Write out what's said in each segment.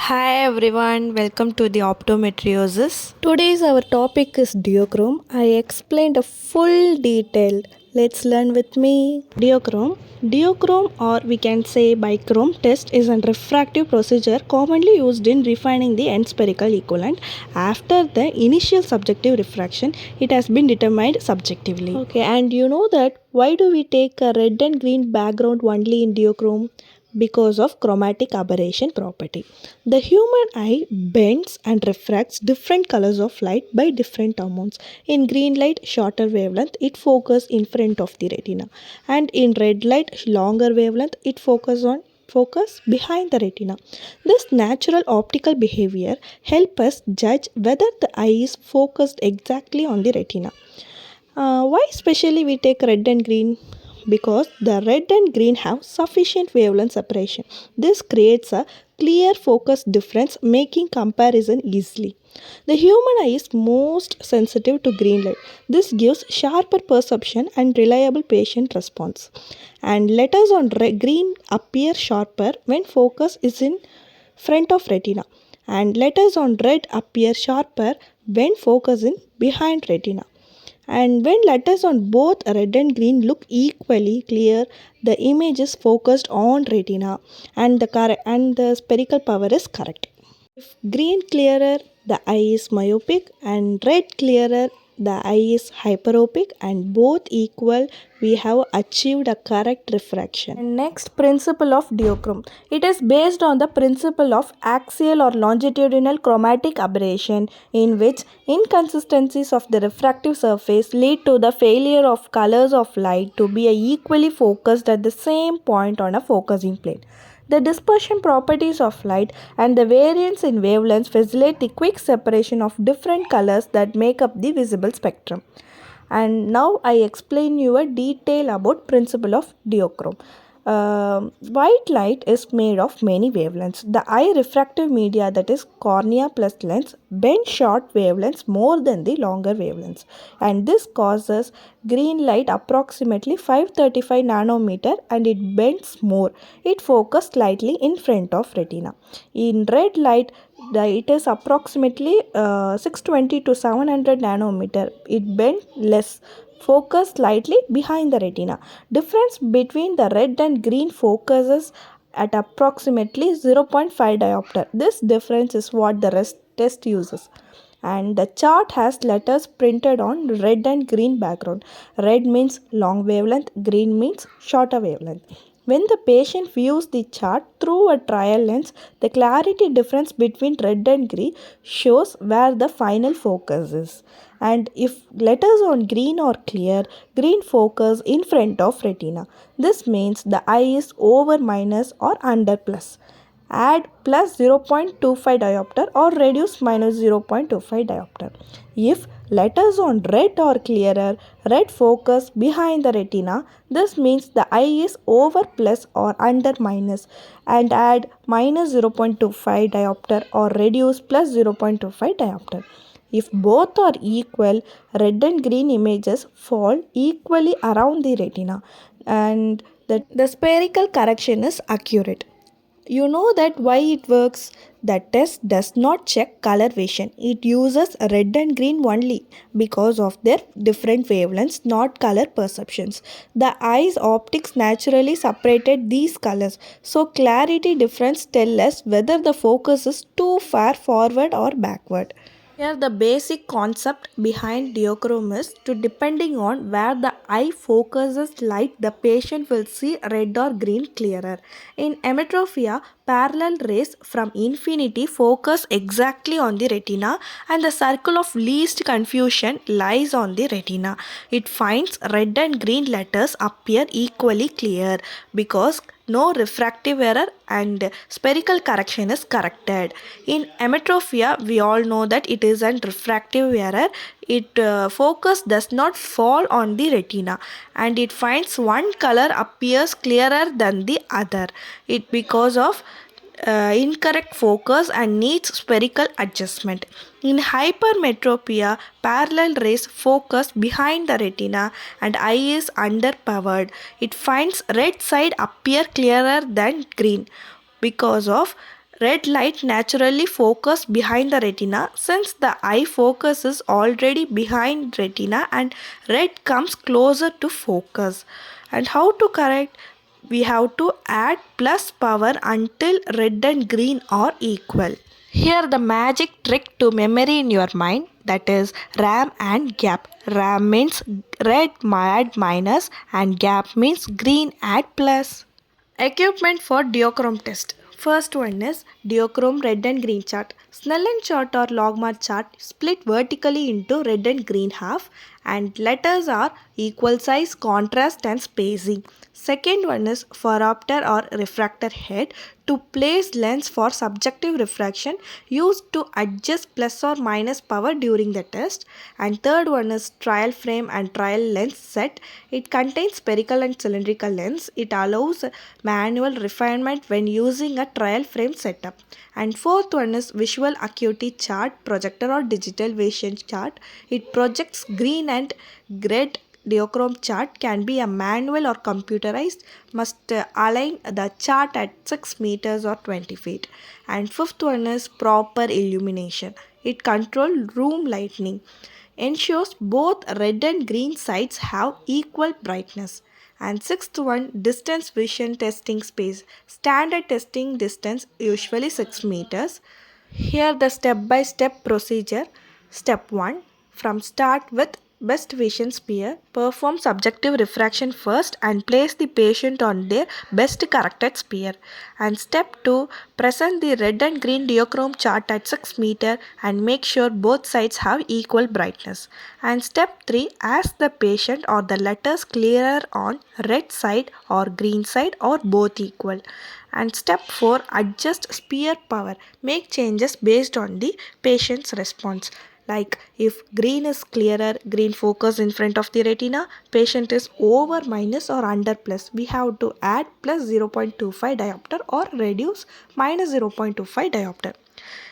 Hi everyone, welcome to the optometriosis. Today's our topic is duochrome. I explained a full detail. Let's learn with me. Duochrome or we can say bichrome test is a refractive procedure commonly used in refining the end spherical equivalent. After the initial subjective refraction, it has been determined subjectively. Okay, and you know that why do we take a red and green background only in duochrome? Because of chromatic aberration property. The human eye bends and refracts different colors of light by different amounts. In green light, shorter wavelength, it focuses in front of the retina, and in red light, longer wavelength, it focus behind the retina. This natural optical behavior help us judge whether the eye is focused exactly on the retina. Why specially we take red and green? Because the red and green have sufficient wavelength separation. This creates a clear focus difference, making comparison easily. The human eye is most sensitive to green light. This gives sharper perception and reliable patient response. And letters on green appear sharper when focus is in front of retina, and letters on red appear sharper when focus in behind retina. And when letters on both red and green look equally clear, the image is focused on retina and the spherical power is correct. If green clearer, the eye is myopic, and red clearer, the eye is hyperopic, and both equal, we have achieved a correct refraction. And next, principle of duochrome. It is based on the principle of axial or longitudinal chromatic aberration, in which inconsistencies of the refractive surface lead to the failure of colors of light to be equally focused at the same point on a focusing plane. The dispersion properties of light and the variance in wavelengths facilitate the quick separation of different colors that make up the visible spectrum. And now I explain you a detail about principle of duochrome. White light is made of many wavelengths. The eye refractive media, that is cornea plus lens, bend short wavelengths more than the longer wavelengths, and this causes green light approximately 535 nanometer, and it bends more. It focuses slightly in front of retina. In red light, it is approximately 620 to 700 nanometer. It bends less, focus slightly behind the retina. Difference between the red and green focuses at approximately 0.5 diopter. This difference is what the rest test uses. And the chart has letters printed on red and green background. Red means long wavelength, green means shorter wavelength. When the patient views the chart through a trial lens, the clarity difference between red and green shows where the final focus is. And if letters on green are clear, green focus in front of retina. This means the eye is over minus or under plus. Add plus 0.25 diopter or reduce minus 0.25 diopter. If letters on red are clearer, red focus behind the retina, this means the eye is over plus or under minus, and add minus 0.25 diopter or reduce plus 0.25 diopter. If both are equal, red and green images fall equally around the retina, and the spherical correction is accurate. You know that why it works? The test does not check color vision. It uses red and green only because of their different wavelengths, not color perceptions. The eye's optics naturally separated these colors, so clarity difference tell us whether the focus is too far forward or backward. Here the basic concept behind duochrome is to depending on where the eye focuses light, the patient will see red or green clearer. In emmetropia, parallel rays from infinity focus exactly on the retina, and the circle of least confusion lies on the retina. It finds red and green letters appear equally clear because no refractive error and spherical correction is corrected. In emmetropia, we all know that it is an refractive error. It focus does not fall on the retina, and it finds one color appears clearer than the other. It because of incorrect focus and needs spherical adjustment. In hypermetropia, parallel rays focus behind the retina and eye is underpowered. It finds red side appear clearer than green because of Red light naturally focuses behind the retina since the eye focus is already behind retina and red comes closer to focus. And how to correct? We have to add plus power until red and green are equal. Here the magic trick to memory in your mind, that is RAM and gap. RAM means red add minus and gap means green add plus. Equipment for duochrome test. First one is duochrome red and green chart. Snellen chart or logmark chart split vertically into red and green half and letters are equal size, contrast and spacing. Second one is phoropter or refractor head to place lens for subjective refraction used to adjust plus or minus power during the test. And third one is trial frame and trial lens set. It contains spherical and cylindrical lens. It allows manual refinement when using a trial frame setup. And fourth one is visual acuity chart, projector or digital vision chart. It projects green and red. Duochrome chart can be a manual or computerized, must align the chart at 6 meters or 20 feet. And fifth one is proper illumination. It controls room lighting, ensures both red and green sides have equal brightness. And sixth one, distance vision testing space. Standard testing distance usually 6 meters. Here the step-by-step procedure. Step 1. From start with best vision sphere, perform subjective refraction first and place the patient on their best corrected sphere. And step 2. Present the red and green duochrome chart at 6 meter and make sure both sides have equal brightness. And step 3. Ask the patient are the letters clearer on red side or green side or both equal. And step 4, adjust sphere power. Make changes based on the patient's response. Like if green is clearer, green focus in front of the retina, patient is over minus or under plus. We have to add plus 0.25 diopter or reduce minus 0.25 diopter.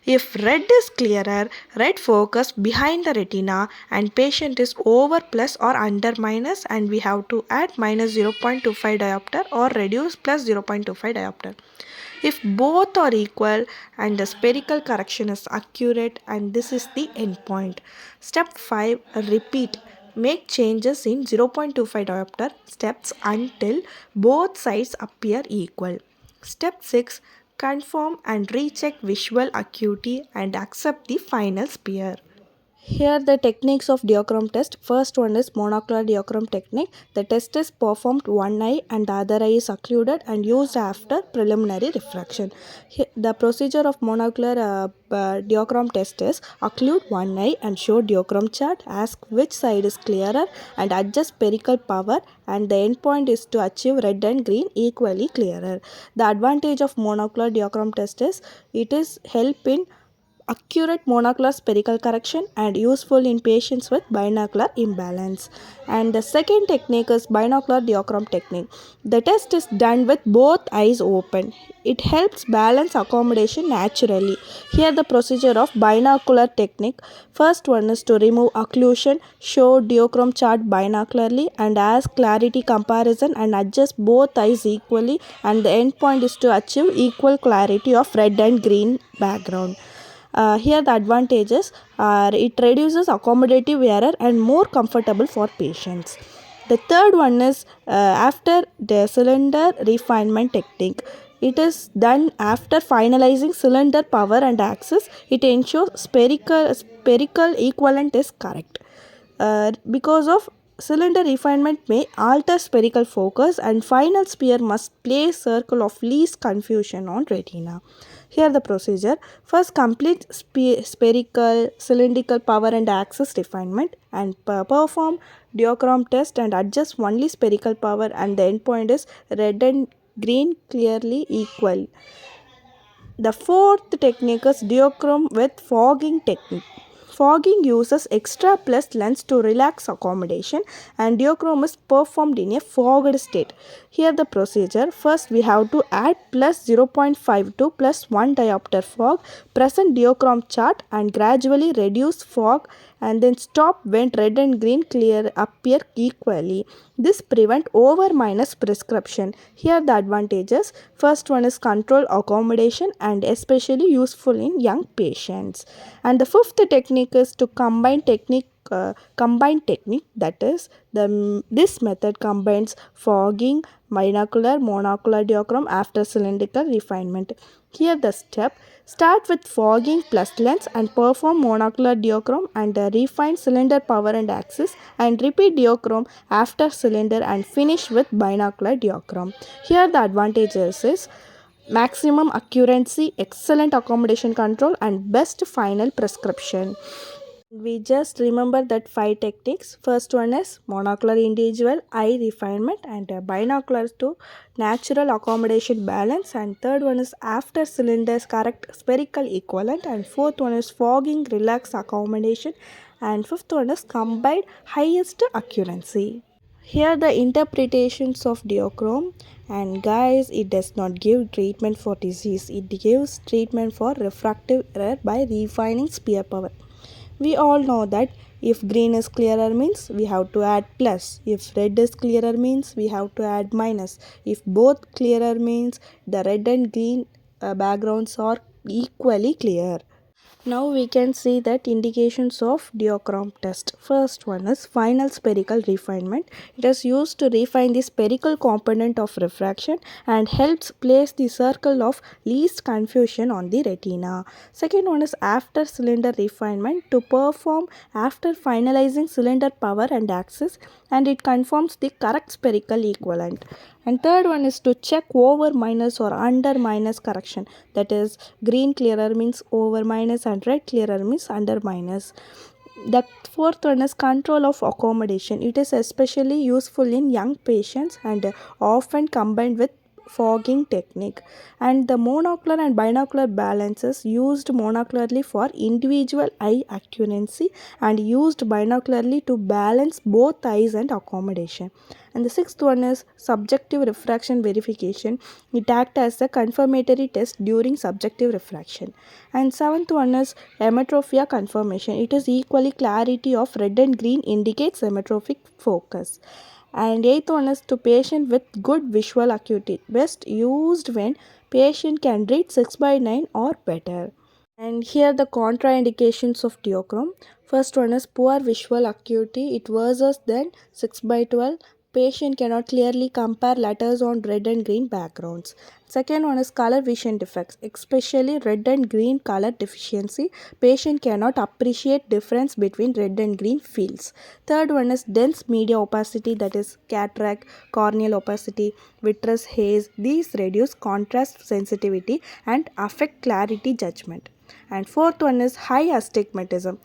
If red is clearer, red focus behind the retina and patient is over plus or under minus and we have to add minus 0.25 diopter or reduce plus 0.25 diopter. If both are equal and the spherical correction is accurate and this is the endpoint. Step 5, repeat. Make changes in 0.25 diopter steps until both sides appear equal. Step 6, confirm and recheck visual acuity and accept the final sphere. Here the techniques of duochrome test. First one is monocular duochrome technique. The test is performed one eye and the other eye is occluded and used after preliminary refraction. The procedure of monocular duochrome test is occlude one eye and show duochrome chart, ask which side is clearer and adjust spherical power, and the endpoint is to achieve red and green equally clearer. The advantage of monocular duochrome test is it is help in accurate monocular spherical correction and useful in patients with binocular imbalance. And the second technique is binocular duochrome technique. The test is done with both eyes open. It helps balance accommodation naturally. Here the procedure of binocular technique. First one is to remove occlusion, show duochrome chart binocularly and ask clarity comparison and adjust both eyes equally, and the endpoint is to achieve equal clarity of red and green background. Here the advantages are it reduces accommodative error and more comfortable for patients. The third one is after the cylinder refinement technique. It is done after finalizing cylinder power and axis. It ensures spherical equivalent is correct. Because of cylinder refinement may alter spherical focus and final sphere must place circle of least confusion on retina. Here the procedure. First complete spherical, cylindrical power and axis refinement and perform duochrome test and adjust only spherical power, and the endpoint is red and green clearly equal. The fourth technique is duochrome with fogging technique. Fogging uses extra plus lens to relax accommodation and duochrome is performed in a fogged state. Here the procedure. First we have to add plus 0.52 plus 1 diopter fog, present duochrome chart and gradually reduce fog and then stop when red and green clear appear equally. This prevent over minus prescription. Here the advantages. First one is control accommodation and especially useful in young patients. And the fifth technique is to combine technique, that is this method combines fogging, binocular, monocular diaphragm after cylindrical refinement. Here the step: start with fogging plus lens and perform monocular diaphragm and refine cylinder power and axis, and repeat diaphragm after cylinder and finish with binocular diaphragm. Here the advantages is maximum accuracy, excellent accommodation control, and best final prescription. We just remember that five techniques. First one is monocular individual eye refinement, and binocular to natural accommodation balance, and third one is after cylinders correct spherical equivalent, and fourth one is fogging relax accommodation, and fifth one is combined highest accuracy. Here the interpretations of DUOCHROME, and guys, it does not give treatment for disease, it gives treatment for refractive error by refining sphere power. We all know that if green is clearer means we have to add plus, if red is clearer means we have to add minus, if both clearer means the red and green backgrounds are equally clear. Now we can see that indications of DUOCHROME test. First one is final spherical refinement. It is used to refine the spherical component of refraction and helps place the circle of least confusion on the retina. Second one is after cylinder refinement to perform after finalizing cylinder power and axis, and it confirms the correct spherical equivalent. And third one is to check over minus or under minus correction, that is green clearer means over minus and red clearer means under minus. The fourth one is control of accommodation. It is especially useful in young patients and often combined with fogging technique. And the monocular and binocular balances used monocularly for individual eye accuracy and used binocularly to balance both eyes and accommodation. And the sixth one is subjective refraction verification. It acts as a confirmatory test during subjective refraction. And seventh one is hemetrophia confirmation. It is equally clarity of red and green indicates hemetropic focus. And eighth one is to patient with good visual acuity, best used when patient can read 6 by 9 or better. And here the contraindications of DUOCHROME. First one is poor visual acuity. It worsens than 6 by 12. Patient cannot clearly compare letters on red and green backgrounds. Second one is color vision defects, especially red and green color deficiency. Patient cannot appreciate difference between red and green fields. Third one is dense media opacity, that is cataract, corneal opacity, vitreous haze. These reduce contrast sensitivity and affect clarity judgment. And fourth one is high astigmatism.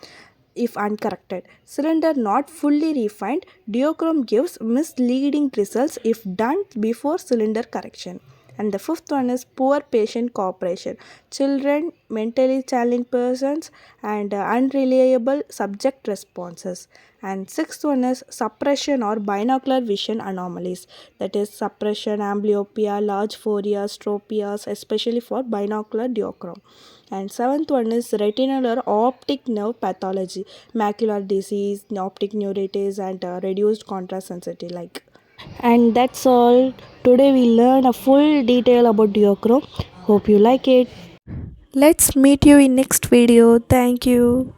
If uncorrected, cylinder not fully refined, DUOCHROME gives misleading results if done before cylinder correction. And the fifth one is poor patient cooperation. Children, mentally challenged persons, and unreliable subject responses. And sixth one is suppression or binocular vision anomalies, that is suppression, amblyopia, large phoria, stropias, especially for binocular DUOCHROME. And seventh one is retinal or optic nerve pathology, macular disease, optic neuritis, and reduced contrast sensitivity like. And that's all. Today we learned a full detail about DUOCHROME. Hope you like it. Let's meet you in next video. Thank you.